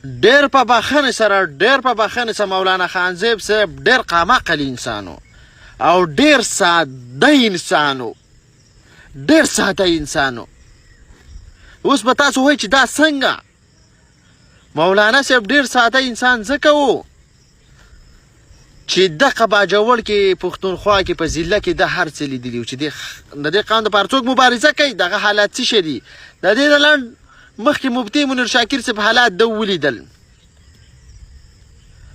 ډېر په بخښنې سره مولانا خانزیب صاحب ډېر قامعقل انسان و او ډېر ساده انسان و. اوس به تاسو وایئ چې دا څنګه؟ مولانا صاحب ډېر ساده انسان ځکه و چې دغه باجوړ کې پښتونخوا کې په ضلع کې د هر څه لیدلي و چې د دې قام دپاره څوک مبارزه کوي، دغه حالات څه شی دي. د دې نه لنډ مخکې مفتي منیر شاکر صاحب حالات ده ولیدل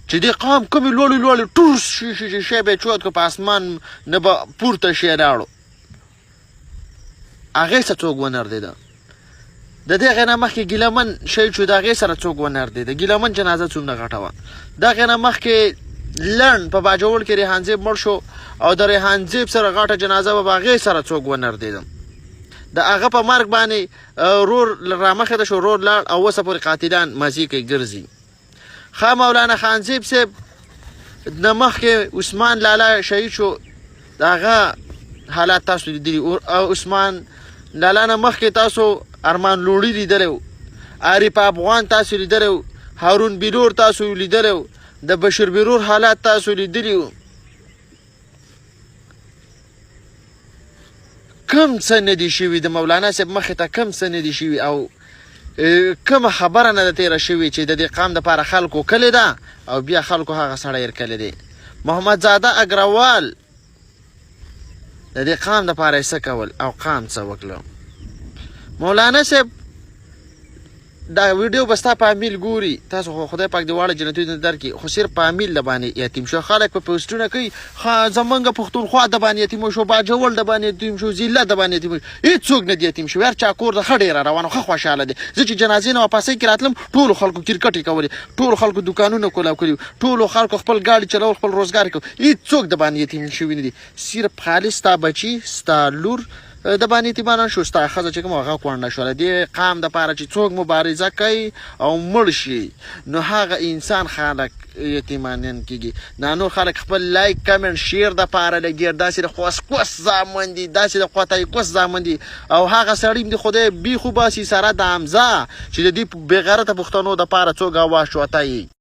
چې دې قام کومې لوړې ټوس شی به یې چوت کړو په اسمان نه به پورته شی راړو، هغې څه څوک ونردېده. د دې هغې نه مخکې ګیلمن شهید شو، د هغې سره څوک ونردېده. ګیلمن جنازه څومره غټه وه. د هغې نه مخکې لنډ په باجوړ کې ریحان زیب مړ شو او د ریحان زیب سره غټه جنازه به په هغې سره څوک ونردېده. د هغه په مرګ باندې رور رامخې ته شو، رور لاړ او اوسه پورې قاتلان مزې کوي ګرځي. ښه مولانا خانزیب صاحب نه مخکې عثمان لالا شهید شو، د هغه حالات تاسو لیدلي. عثمان لالا نه مخکې تاسو ارمان لوړي لیدلی و، عارف افغان تاسو لیدلی و، هارون بیلور تاسو لیدلی و، د بشیر بیرور حالات تاسو لیدلی و. کم څه نه دي شوي د مولانا صاحب مخې ته، کم څه نه دي شوي او کومه خبره نه ده تېره شوې چې د دې قام دپاره خلکو کلې ده او بیا خلکو هغه سړی هېر کلی دی. محمد زاده اګروال د دې قام دپاره یې څه کول او قام څه وکړه. مولانا صاحب دا ویډیو به ستا په امیل ګوري، تاسو خو خدای پاک دې واړه جنتونه درکړي، خو صرف په امیل د باندې یتیم شو. خلک په پوسټونه کوي زمونږ پښتونخوا د باندې یتیم شو، باجوړ د باندې یتیم شو، ضلع د باندې یتیم شو. هېڅوک نه دی یتیم شوی، هر چا کور د ښه ډېره روان و، ښه خوشحاله دی. زه چې جنازې نه واپسۍ کې راتلم ټولو خلکو کرکټ یې کولې، ټولو خلکو دوکانونه کولاو کړي، ټولو خلکو خپل ګاډي چلول، خپل روزګار یې کوي. هېڅوک د باندې یتیم شوي نه دي، صرف خالص ستا بچي ستا لور د باندې یتیمانان شو، ستا ښځه چې کومه هغه کونډه شوله. دې قام دپاره چې څوک مبارزه کوي او مړ شي نو هغه انسان خلک یتیمانان کېږي. دا نور خلک خپل لایک کمنټ شیر دپاره لګېر، داسې د خوسکوس زامن دي، داسې د خوتای کوس زامن دي او هغه سړي د خدای بیخ وباسي سره د حمزه چې د دې بېغیرته پښتنو دپاره څوک اواز شوتی